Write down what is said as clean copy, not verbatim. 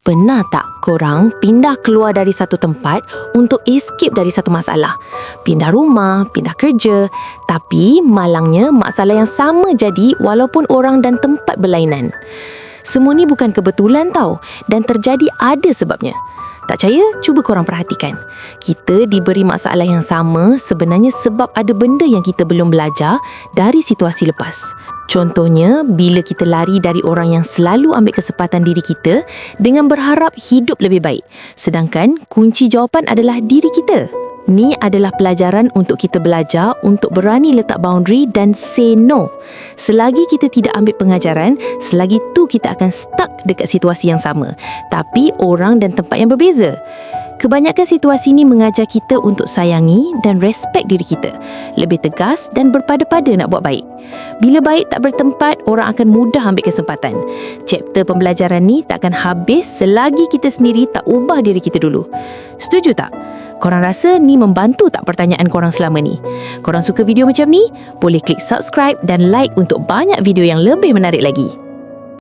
Pernah tak korang pindah keluar dari satu tempat untuk escape dari satu masalah? Pindah rumah, pindah kerja, tapi malangnya masalah yang sama jadi walaupun orang dan tempat berlainan. Semua ni bukan kebetulan tau, dan terjadi ada sebabnya. Tak percaya? Cuba korang perhatikan. Kita diberi masalah yang sama sebenarnya sebab ada benda yang kita belum belajar dari situasi lepas. Contohnya, bila kita lari dari orang yang selalu ambil kesempatan diri kita dengan berharap hidup lebih baik. Sedangkan kunci jawapan adalah diri kita. Ni adalah pelajaran untuk kita belajar untuk berani letak boundary dan say no. Selagi kita tidak ambil pengajaran, selagi tu kita akan stuck dekat situasi yang sama, tapi orang dan tempat yang berbeza. Kebanyakan situasi ni mengajar kita untuk sayangi dan respect diri kita, lebih tegas dan berpada-pada nak buat baik. Bila baik tak bertempat, orang akan mudah ambil kesempatan. Chapter pembelajaran ni takkan habis selagi kita sendiri tak ubah diri kita dulu. Setuju tak? Korang rasa ni membantu tak pertanyaan korang selama ni? Korang suka video macam ni? Boleh klik subscribe dan like untuk banyak video yang lebih menarik lagi.